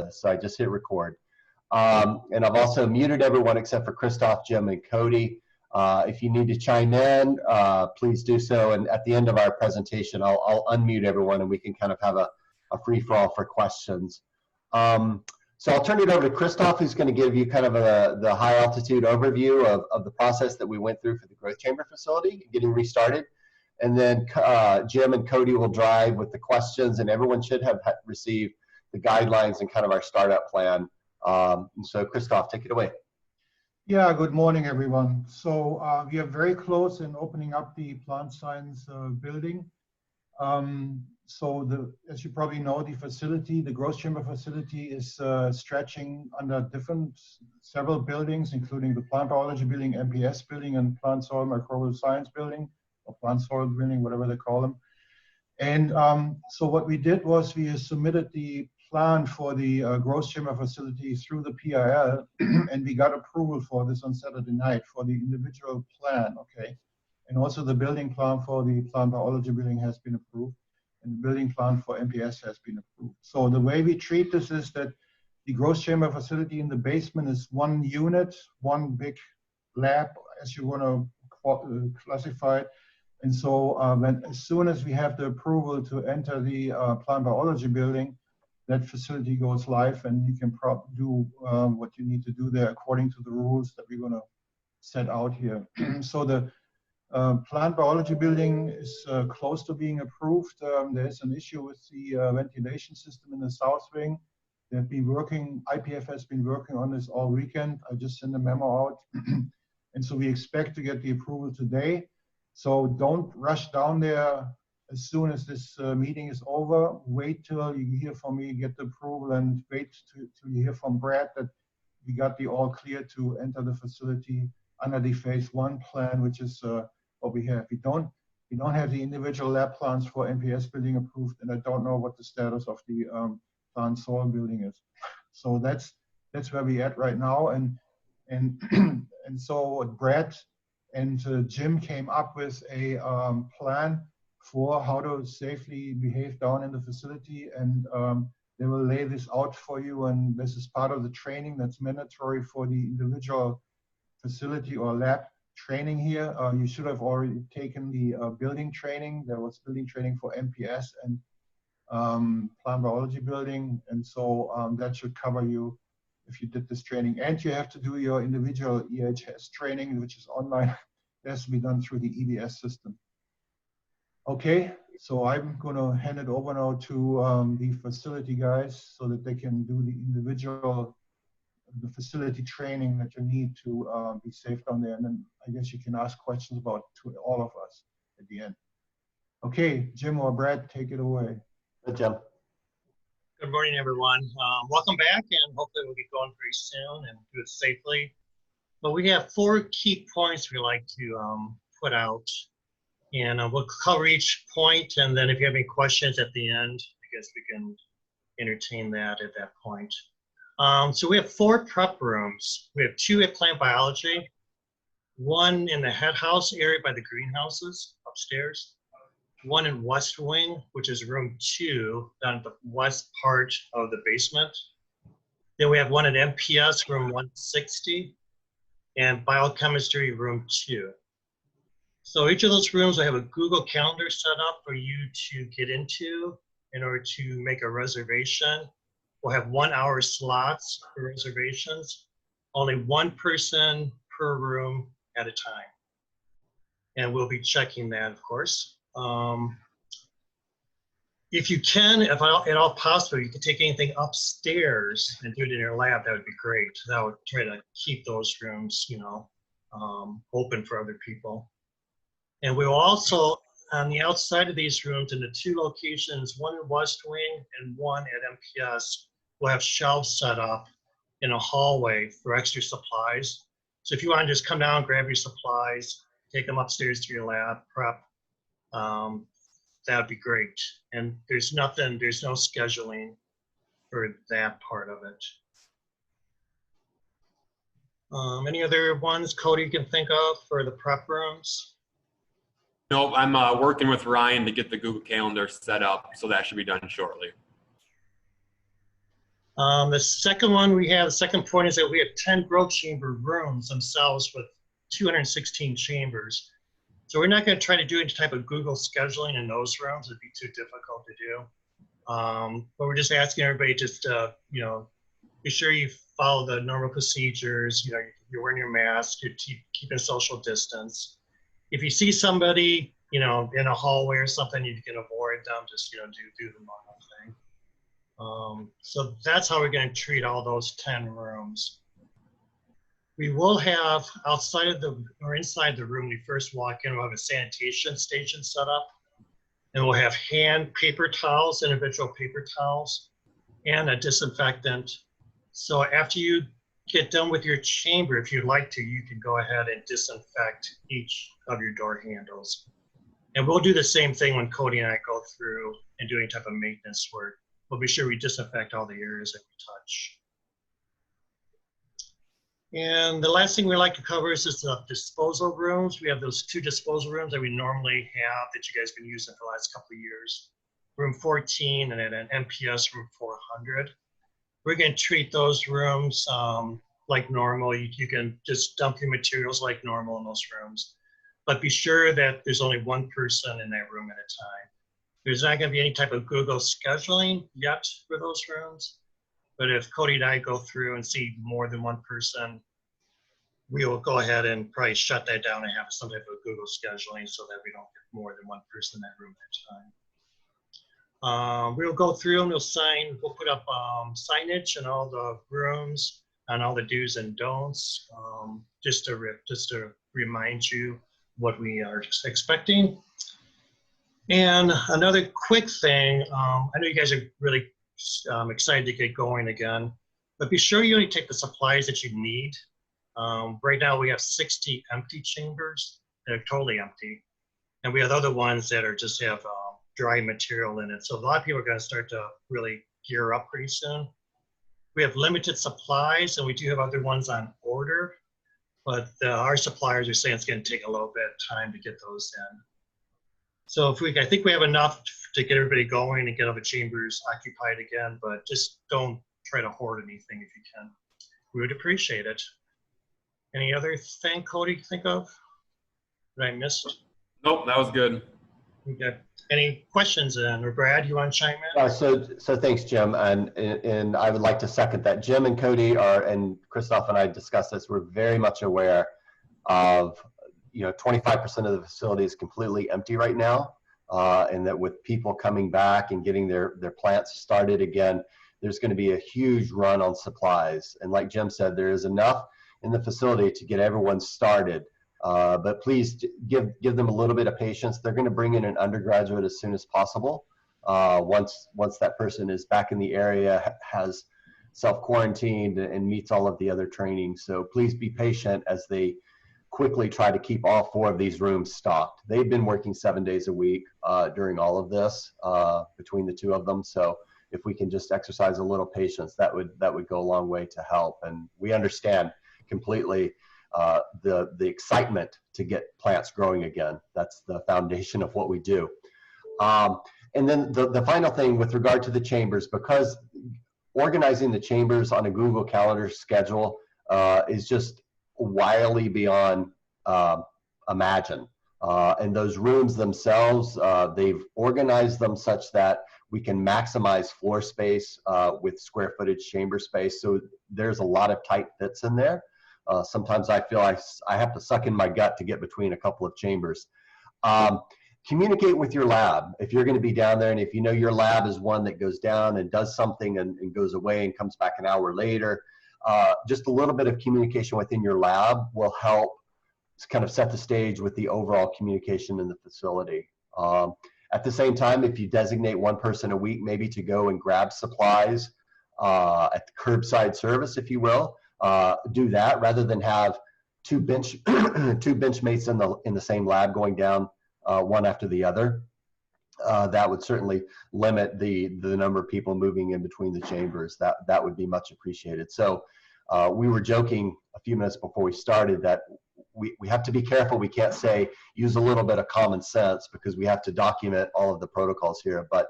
this. So I just hit record. And I've also muted everyone except for Christoph, Jim, and Cody. If you need to chime in, please do so. And at the end of our presentation, I'll unmute everyone and we can kind of have a free-for-all for questions. So I'll turn it over to Christoph, who's going to give you kind of the high-altitude overview of the process that we went through for the growth chamber facility, getting restarted. And then Jim and Cody will drive with the questions, and everyone should have received the guidelines and kind of our startup plan. And so Christoph, take it away. Yeah, good morning, everyone. So we are very close in opening up the plant science building. As you probably know, the growth chamber facility is stretching under several buildings, including the plant biology building, MPS building, and plant soil microbial science building, or plant soil building, whatever they call them. And so what we did was we submitted the plan for the growth chamber facility through the PIL, and we got approval for this on Saturday night for the individual plan, okay? And also the building plan for the plant biology building has been approved, and the building plan for MPS has been approved. So the way we treat this is that the growth chamber facility in the basement is one unit, one big lab, as you want to classify it. And so as soon as we have the approval to enter the plant biology building, that facility goes live, and you can do what you need to do there according to the rules that we're going to set out here. So the plant biology building is close to being approved. There's an issue with the ventilation system in the south wing. They've been working, IPF has been working on this all weekend. I just sent a memo out. And so we expect to get the approval today. So don't rush down there as soon as this meeting is over. Wait till you hear from me, get the approval, and wait till you hear from Brad that we got the all clear to enter the facility under the phase 1 plan, which is what we have. We don't have the individual lab plans for MPS building approved, and I don't know what the status of the plant soil building is. So that's where we at right now, and so Brad and Jim came up with a plan for how to safely behave down in the facility, and they will lay this out for you, and this is part of the training that's mandatory for the individual facility or lab training here. You should have already taken the building training. There was building training for MPS and plant biology building, and so that should cover you if you did this training. And you have to do your individual EHS training, which is online. It has to be done through the EBS system. Okay, so I'm going to hand it over now to the facility guys so that they can do the facility training that you need to be safe down there. And then I guess you can ask questions about to all of us at the end. Okay, Jim or Brad, take it away. Good, Jim. Good morning, everyone. Welcome back, and hopefully we'll get going pretty soon and do it safely. But we have 4 key points we like to put out. And we'll cover each point, and then if you have any questions at the end, I guess we can entertain that at that point. So we have 4 prep rooms. We have 2 at plant biology, 1 in the head house area by the greenhouses upstairs, 1 in west wing, which is room 2 down at the west part of the basement. Then we have 1 at MPS, room 160, and biochemistry, room 2. So each of those rooms will have a Google Calendar set up for you to get into in order to make a reservation. We'll have 1-hour slots for reservations, only 1 person per room at a time. And we'll be checking that, of course. If you can, if at all possible, you can take anything upstairs and do it in your lab. That would be great. That would try to keep those rooms, open for other people. And we'll also, on the outside of these rooms, in the 2 locations, 1 in West Wing and 1 at MPS, we'll have shelves set up in a hallway for extra supplies. So if you want to just come down, grab your supplies, take them upstairs to your lab, prep, that would be great. And there's no scheduling for that part of it. Any other ones, Cody, you can think of for the prep rooms? No, I'm working with Ryan to get the Google Calendar set up, so that should be done shortly. The second one we have, the second point is that we have 10 growth chamber rooms themselves with 216 chambers. So we're not going to try to do any type of Google scheduling in those rooms. It'd be too difficult to do. But we're just asking everybody just, you know, be sure you follow the normal procedures. You know, you're wearing your mask, you're keeping social distance. If you see somebody, you know, in a hallway or something, you can avoid them. Just, you know, do the normal thing. So that's how we're going to treat all those 10 rooms. We will have outside of the, or inside the room, when you first walk in, we'll have a sanitation station set up. And we'll have hand paper towels, individual paper towels, and a disinfectant. So after you get done with your chamber, if you'd like to, you can go ahead and disinfect each of your door handles. And we'll do the same thing when Cody and I go through and do any type of maintenance work. We'll be sure we disinfect all the areas that we touch. And the last thing we like to cover is just the disposal rooms. We have those 2 disposal rooms that we normally have that you guys have been using for the last couple of years. Room 14 and then an MPS room 400. We're going to treat those rooms like normal. You can just dump your materials like normal in those rooms. But be sure that there's only one person in that room at a time. There's not going to be any type of Google scheduling yet for those rooms. But if Cody and I go through and see more than one person, we will go ahead and probably shut that down and have some type of Google scheduling so that we don't get more than one person in that room at a time. We'll go through and we'll put up signage in all the rooms on all the do's and don'ts, just to remind you what we are expecting. And another quick thing, I know you guys are really excited to get going again, but be sure you only take the supplies that you need. Right now we have 60 empty chambers. They're totally empty. And we have other ones that are just have dry material in it. So a lot of people are going to start to really gear up pretty soon. We have limited supplies and we do have other ones on order, but our suppliers are saying it's going to take a little bit of time to get those in. So I think we have enough to get everybody going and get all the chambers occupied again, but just don't try to hoard anything if you can. We would appreciate it. Any other thing, Cody, you think of that I missed? Nope, that was good. Okay. Any questions then? Or Brad, you want to chime in? So thanks, Jim, and I would like to second that. Jim and Cody and Christoph and I discussed this. We're very much aware of 25% of the facility is completely empty right now, and that with people coming back and getting their plants started again, there's going to be a huge run on supplies. And like Jim said, there is enough in the facility to get everyone started. But please give them a little bit of patience. They're going to bring in an undergraduate as soon as possible. Once that person is back in the area, has self-quarantined and meets all of the other training. So please be patient as they quickly try to keep all 4 of these rooms stocked. They've been working 7 days a week during all of this between the 2 of them. So if we can just exercise a little patience, that would go a long way to help. And we understand completely the excitement to get plants growing again. That's the foundation of what we do. And then the final thing with regard to the chambers, because organizing the chambers on a Google Calendar schedule is just wildly beyond imagine. And those rooms themselves, they've organized them such that we can maximize floor space with square footage chamber space. So there's a lot of tight fits in there. Sometimes I feel I have to suck in my gut to get between a couple of chambers. Communicate with your lab if you're going to be down there, and if you know your lab is one that goes down and does something and goes away and comes back an hour later. Just a little bit of communication within your lab will help kind of set the stage with the overall communication in the facility. At the same time, if you designate one person a week maybe to go and grab supplies at the curbside service, if you will, do that rather than have 2 benchmates in the same lab going down one after the other. That would certainly limit the number of people moving in between the chambers. That would be much appreciated. So we were joking a few minutes before we started that we have to be careful. We can't say use a little bit of common sense because we have to document all of the protocols here, but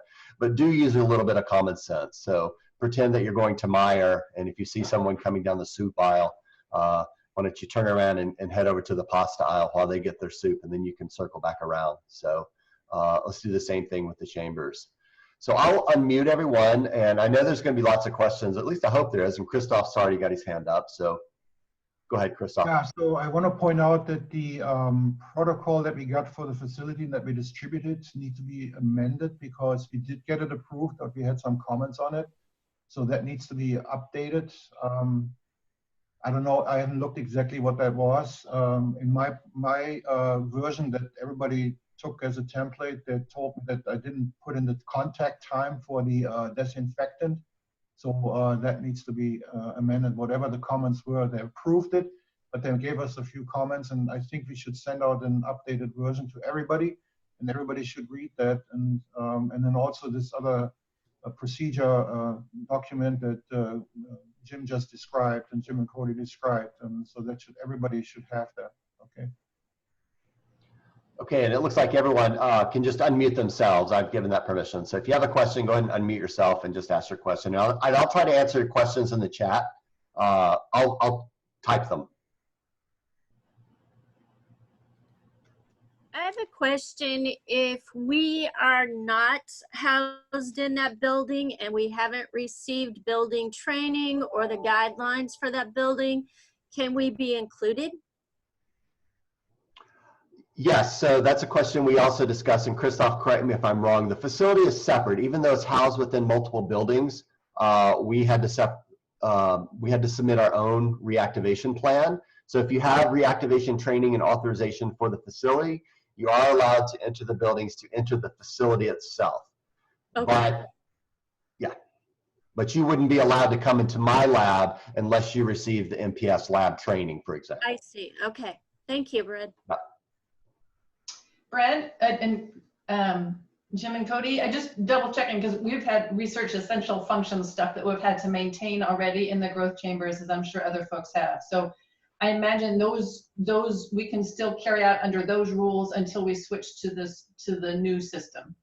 do use a little bit of common sense. So pretend that you're going to Meijer, and if you see someone coming down the soup aisle, why don't you turn around and head over to the pasta aisle while they get their soup, and then you can circle back around. So let's do the same thing with the chambers. So I'll unmute everyone, and I know there's going to be lots of questions. At least I hope there is. And Christoph's already got his hand up, so go ahead, Christoph. Yeah, so I want to point out that the protocol that we got for the facility and that we distributed need to be amended because we did get it approved, but we had some comments on it. So that needs to be updated. I don't know, I haven't looked exactly what that was. In my version that everybody took as a template, they told me that I didn't put in the contact time for the disinfectant. So that needs to be amended. Whatever the comments were, they approved it, but they gave us a few comments, and I think we should send out an updated version to everybody, and everybody should read that. And then also this other procedure document that Jim just described and Jim and Cody described, and so that everybody should have that. Okay. Okay, and it looks like everyone can just unmute themselves. I've given that permission. So if you have a question, go ahead and unmute yourself and just ask your question. And I'll try to answer questions in the chat. I'll type them. I have a question. If we are not housed in that building and we haven't received building training or the guidelines for that building, can we be included? Yes, so that's a question we also discussed, and Christoph, correct me if I'm wrong. The facility is separate. Even though it's housed within multiple buildings, we had to submit our own reactivation plan. So if you have reactivation training and authorization for the facility, you are allowed to enter the buildings to enter the facility itself. Okay. But you wouldn't be allowed to come into my lab unless you receive the MPS lab training, for example. I see. Okay. Thank you, Brad. Brad and Jim and Cody, I just double checking because we've had research essential functions stuff that we've had to maintain already in the growth chambers, as I'm sure other folks have. So I imagine those we can still carry out under those rules until we switch to the new system.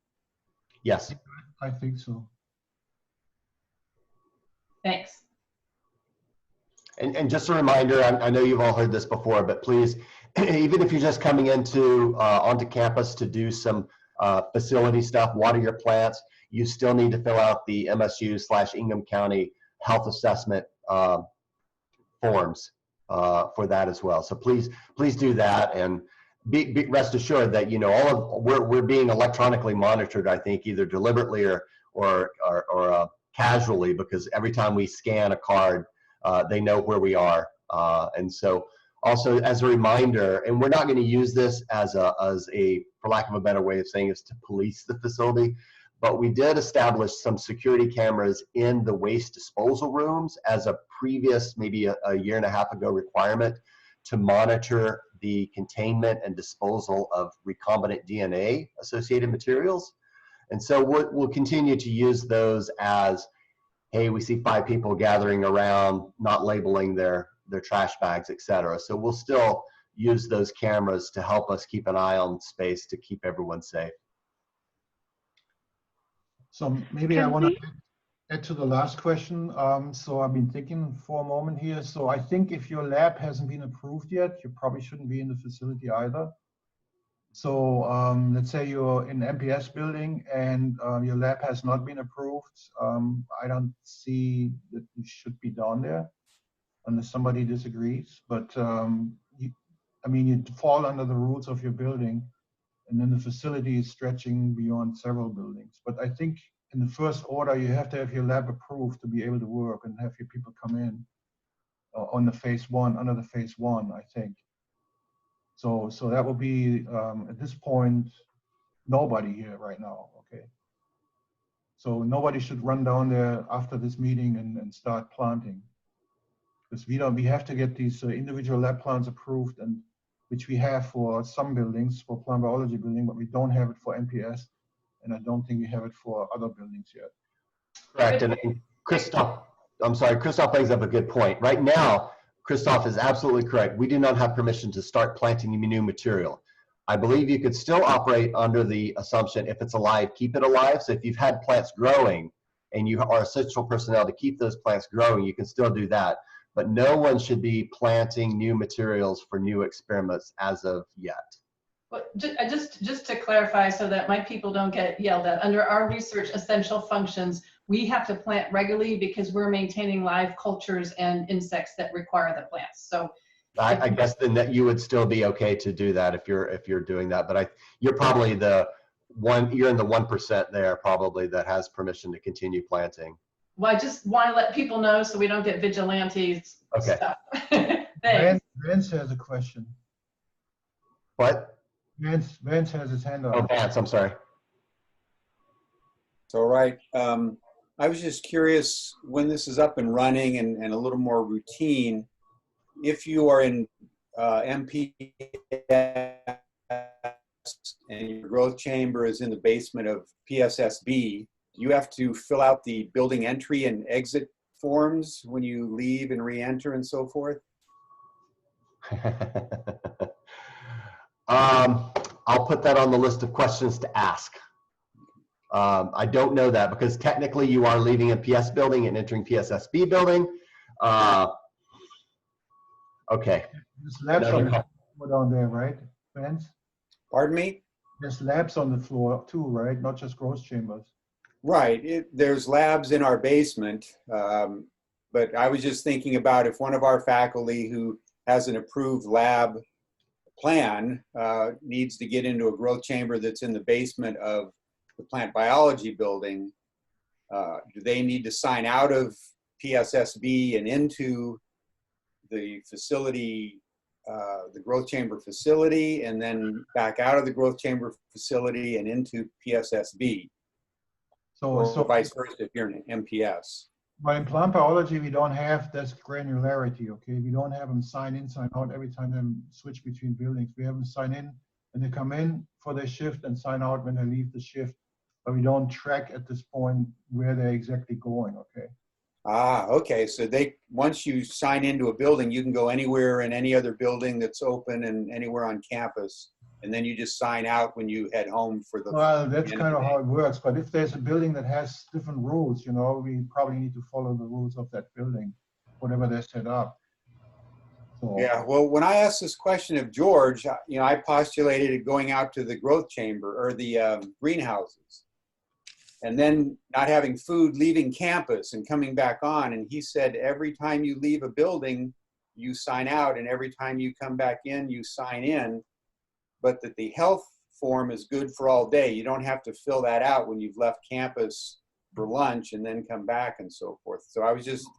Yes. I think so. Thanks. And just a reminder, I know you've all heard this before, but please, even if you're just coming onto campus to do some facility stuff, water your plants, you still need to fill out the MSU/Ingham County health assessment forms for that as well. So please do that, and be rest assured that we're being electronically monitored. I think either deliberately or casually, because every time we scan a card, they know where we are, and so. Also, as a reminder, and we're not going to use this as a, for lack of a better way of saying, is to police the facility, but we did establish some security cameras in the waste disposal rooms as a previous, maybe a year and a half ago, requirement to monitor the containment and disposal of recombinant DNA associated materials. And so we'll continue to use those as, hey, we see 5 people gathering around, not labeling their trash bags, etc. So we'll still use those cameras to help us keep an eye on space to keep everyone safe. So maybe I want to add to the last question. So I've been thinking for a moment here. So I think if your lab hasn't been approved yet, you probably shouldn't be in the facility either. So let's say you're in the MPS building and your lab has not been approved. I don't see that you should be down there, unless somebody disagrees, but you fall under the rules of your building, and then the facility is stretching beyond several buildings. But I think in the first order, you have to have your lab approved to be able to work and have your people come in on the phase 1, under the phase 1, I think. So that will be, at this point, nobody here right now, okay? So nobody should run down there after this meeting and start planting. Because we have to get these individual lab plans approved, and which we have for some buildings, for plant biology building, but we don't have it for MPS, and I don't think we have it for other buildings yet. Correct, and Christoph brings up a good point. Right now, Christoph is absolutely correct. We do not have permission to start planting new material. I believe you could still operate under the assumption if it's alive, keep it alive. So if you've had plants growing and you are essential personnel to keep those plants growing, you can still do that. But no one should be planting new materials for new experiments as of yet. Well, just to clarify so that my people don't get yelled at, under our research essential functions, we have to plant regularly because we're maintaining live cultures and insects that require the plants. So I guess then that you would still be okay to do that if you're doing that, but you're probably you're in the 1% there probably that has permission to continue planting. Well, I just want to let people know so we don't get vigilantes stuff. Thanks. Vance has a question. What? Vance has his hand up. Oh, Vance, I'm sorry. It's all right. I was just curious, when this is up and running and a little more routine, if you are in MPS and your growth chamber is in the basement of PSSB, do you have to fill out the building entry and exit forms when you leave and re-enter and so forth? I'll put that on the list of questions to ask. I don't know that because technically you are leaving a PS building and entering PSSB building. Okay. There's labs on the floor down there, right, Vance? Pardon me? There's labs on the floor too, right? Not just growth chambers. Right. There's labs in our basement, but I was just thinking about if one of our faculty who has an approved lab plan needs to get into a growth chamber that's in the basement of the plant biology building, do they need to sign out of PSSB and into the facility, the growth chamber facility, and then back out of the growth chamber facility and into PSSB? So vice versa if you're in MPS. But in plant biology, we don't have this granularity, okay? We don't have them sign in, sign out every time they switch between buildings. We have them sign in when they come in for their shift and sign out when they leave the shift. But we don't track at this point where they're exactly going, okay? Ah, okay. So once you sign into a building, you can go anywhere in any other building that's open and anywhere on campus. And then you just sign out when you head home for the. Well, that's kind of how it works. But if there's a building that has different rules, you know, we probably need to follow the rules of that building, whatever they're set up. So, yeah. Well, when I asked this question of George, you know, I postulated it going out to the growth chamber or the greenhouses, and then not having food leaving campus and coming back on. And he said every time you leave a building, you sign out, and every time you come back in, you sign in. But that the health form is good for all day. You don't have to fill that out when you've left campus for lunch and then come back and so forth. So I was just.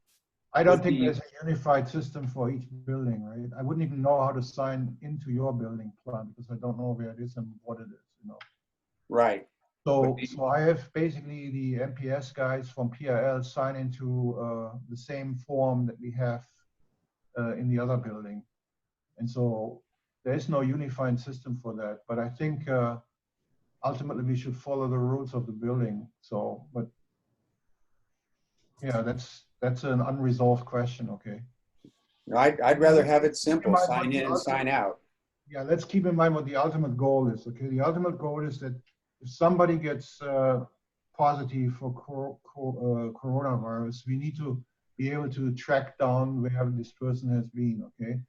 I don't think there's a unified system for each building, right? I wouldn't even know how to sign into your building plan because I don't know where it is and what it is, you know. Right. So I have basically the MPS guys from PRL sign into the same form that we have in the other building. And so there is no unified system for that, but I think ultimately we should follow the rules of the building. So, but yeah, that's an unresolved question. Okay. I'd rather have it simple: sign in and sign out. Yeah, let's keep in mind what the ultimate goal is. Okay, the ultimate goal is that if somebody gets positive for coronavirus, we need to be able to track down where this person has been. Okay.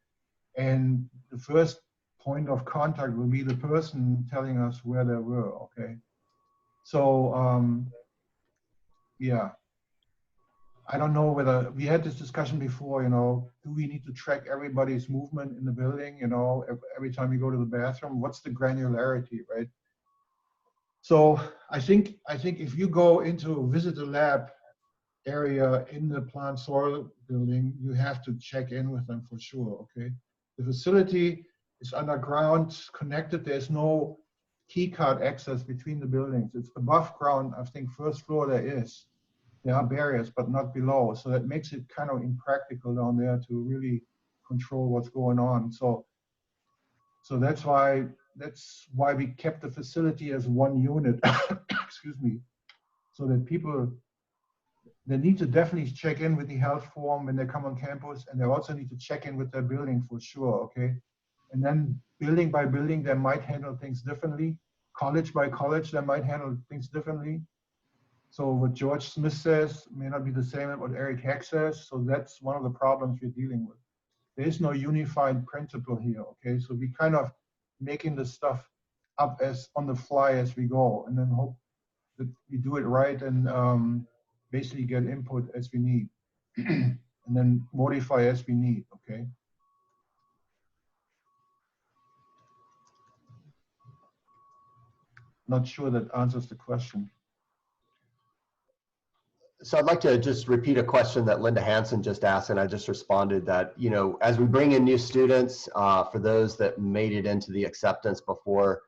And the first point of contact will be the person telling us where they were, okay? So, yeah. I don't know whether, we had this discussion before, you know, do we need to track everybody's movement in the building, you know, every time you go to the bathroom? What's the granularity, right? So I think if you go into visit the lab area in the plant soil building, you have to check in with them for sure, okay? The facility is underground, connected. There's no key card access between the buildings. It's above ground. I think first floor there are barriers, but not below. So that makes it kind of impractical down there to really control what's going on. So that's why we kept the facility as one unit. Excuse me. So that people, they need to definitely check in with the health form when they come on campus, and they also need to check in with their building for sure, okay? And then building by building, they might handle things differently. College by college, they might handle things differently. So what George Smith says may not be the same as what Eric Heck says. So that's one of the problems we're dealing with. There is no unified principle here, okay? So we kind of making the stuff up as on the fly as we go, and then hope that we do it right and basically get input as we need, and then modify as we need, okay? Not sure that answers the question. So I'd like to just repeat a question that Linda Hansen just asked, and I just responded that, you know, as we bring in new students, for those that made it into the acceptance before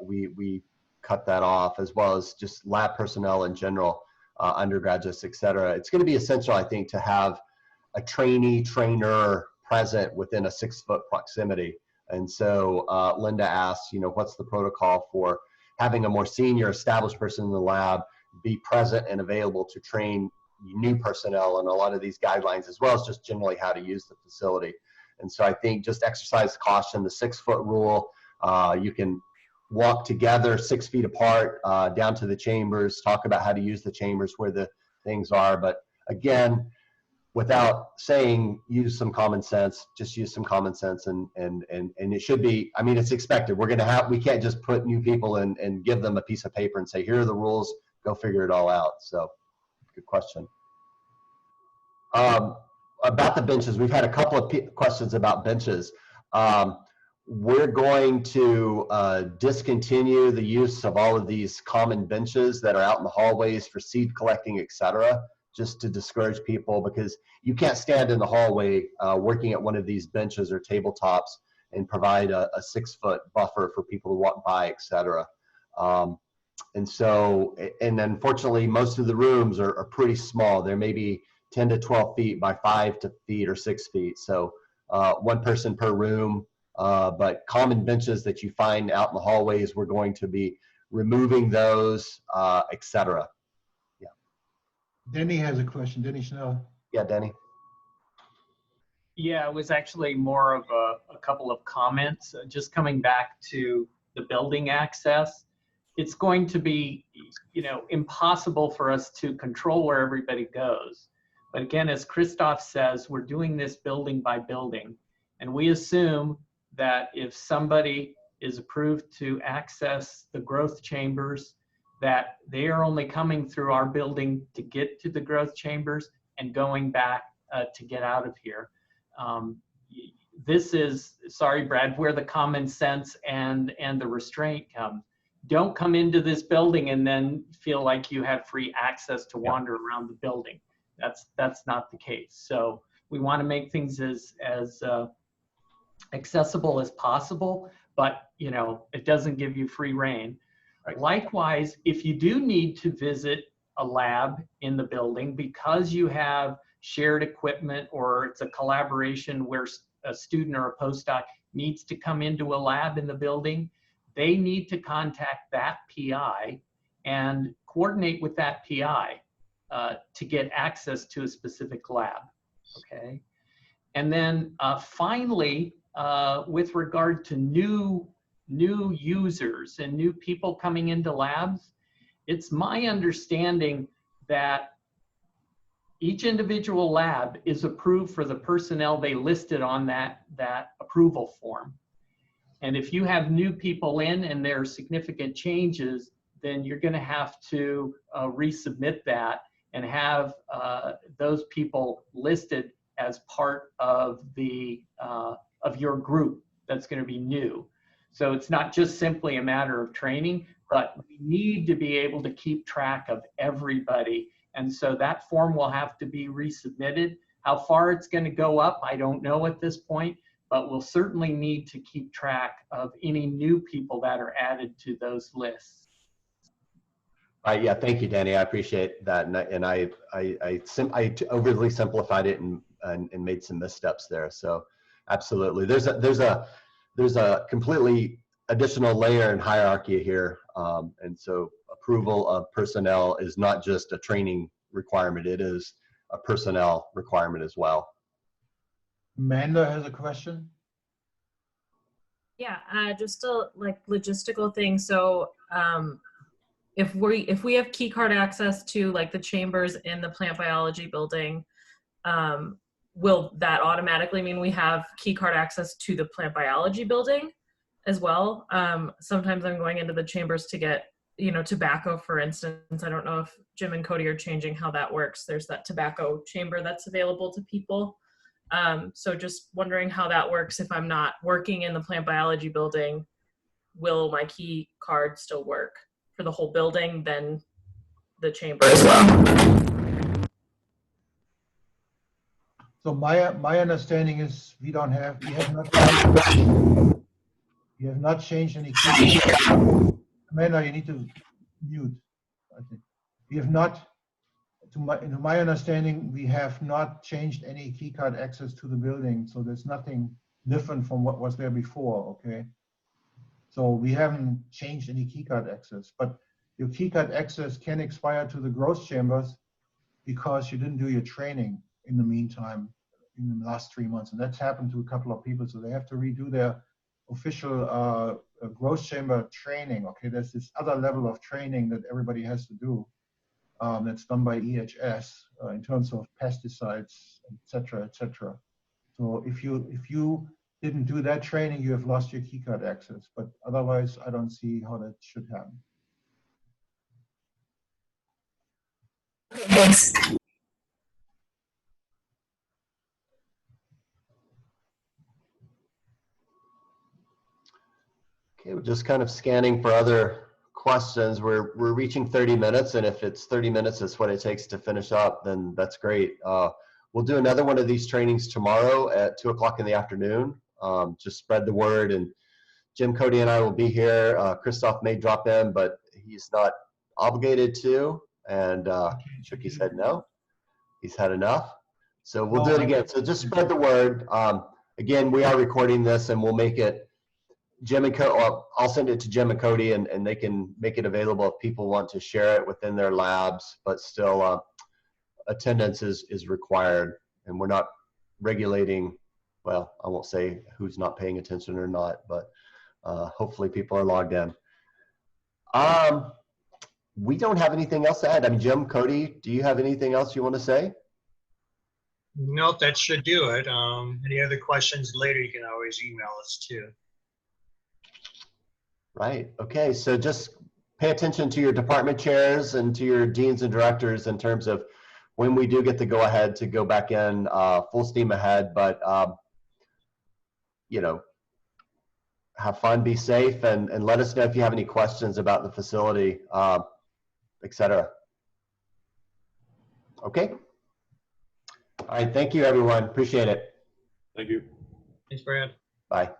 we cut that off, as well as just lab personnel in general, undergraduates, et cetera, it's going to be essential, I think, to have a trainer present within a 6-foot proximity. And so Linda asked, you know, what's the protocol for having a more senior established person in the lab be present and available to train new personnel on a lot of these guidelines, as well as just generally how to use the facility. And so I think just exercise caution, the 6-foot rule, you can walk together 6 feet apart down to the chambers, talk about how to use the chambers, where the things are. But again, without saying use some common sense, just use some common sense, and it should be, I mean, it's expected. We can't just put new people in and give them a piece of paper and say, here are the rules, go figure it all out. So good question. About the benches, we've had a couple of questions about benches. We're going to discontinue the use of all of these common benches that are out in the hallways for seed collecting, et cetera, just to discourage people, because you can't stand in the hallway working at one of these benches or tabletops and provide a 6-foot buffer for people to walk by, et cetera. And so, and unfortunately, most of the rooms are pretty small. They're maybe 10 to 12 feet by 5 feet or 6 feet. So one person per room, but common benches that you find out in the hallways, we're going to be removing those, et cetera. Yeah. Denny has a question. Denny Schnell. Yeah, Denny. Yeah, it was actually more of a couple of comments. Just coming back to the building access, it's going to be, you know, impossible for us to control where everybody goes. But again, as Christoph says, we're doing this building by building. And we assume that if somebody is approved to access the growth chambers, that they are only coming through our building to get to the growth chambers and going back to get out of here. This is, sorry, Brad, where the common sense and the restraint comes. Don't come into this building and then feel like you have free access to wander around the building. That's not the case. So we want to make things as accessible as possible, but you know, it doesn't give you free reign. Right. Likewise, if you do need to visit a lab in the building because you have shared equipment or it's a collaboration where a student or a postdoc needs to come into a lab in the building, they need to contact that PI and coordinate with that PI to get access to a specific lab, okay? And then finally, with regard to new users and new people coming into labs, it's my understanding that each individual lab is approved for the personnel they listed on that approval form. And if you have new people in and there are significant changes, then you're going to have to resubmit that and have those people listed as part of the of your group that's going to be new. So it's not just simply a matter of training, but we need to be able to keep track of everybody. And so that form will have to be resubmitted. How far it's going to go up, I don't know at this point, but we'll certainly need to keep track of any new people that are added to those lists. Yeah, thank you, Danny. I appreciate that, and I overly simplified it and made some missteps there. So, absolutely, there's a completely additional layer and hierarchy here, and so approval of personnel is not just a training requirement; it is a personnel requirement as well. Amanda has a question. Yeah, just a like logistical thing. So if we have key card access to like the chambers in the plant biology building, will that automatically mean we have key card access to the plant biology building as well? Sometimes I'm going into the chambers to get, tobacco, for instance. I don't know if Jim and Cody are changing how that works. There's that tobacco chamber that's available to people. So just wondering how that works. If I'm not working in the plant biology building, will my key card still work for the whole building, then the chamber as well? So my understanding is we have not changed any key. Amanda, you need to mute, I think. We have not, to my understanding, we have not changed any key card access to the building. So there's nothing different from what was there before, okay? So we haven't changed any key card access, but your key card access can expire to the growth chambers because you didn't do your training in the meantime in the last 3 months. And that's happened to a couple of people. So they have to redo their official growth chamber training. Okay, there's this other level of training that everybody has to do that's done by EHS in terms of pesticides, et cetera, et cetera. So if you didn't do that training, you have lost your key card access. But otherwise, I don't see how that should happen. Thanks. Okay, we're just kind of scanning for other questions. We're reaching 30 minutes, and if it's 30 minutes, that's what it takes to finish up, then that's great. We'll do another one of these trainings tomorrow at 2 o'clock in the afternoon. Just spread the word, and Jim, Cody, and I will be here. Christoph may drop in, but he's not obligated to, and shook his head no. He's had enough. So we'll do it again. So just spread the word. Again, we are recording this, and we'll make it Jim and Cody. Well, I'll send it to Jim and Cody, and they can make it available if people want to share it within their labs. But still, attendance is required, and we're not regulating. Well, I won't say who's not paying attention or not, but hopefully people are logged in. We don't have anything else to add. I mean, Jim, Cody, do you have anything else you want to say? Nope, that should do it. Any other questions later, you can always email us too. Right. Okay. So just pay attention to your department chairs and to your deans and directors in terms of when we do get the go ahead to go back in full steam ahead. But, have fun, be safe, and let us know if you have any questions about the facility, etc. Okay. All right. Thank you, everyone. Appreciate it. Thank you. Thanks, Brad. Bye.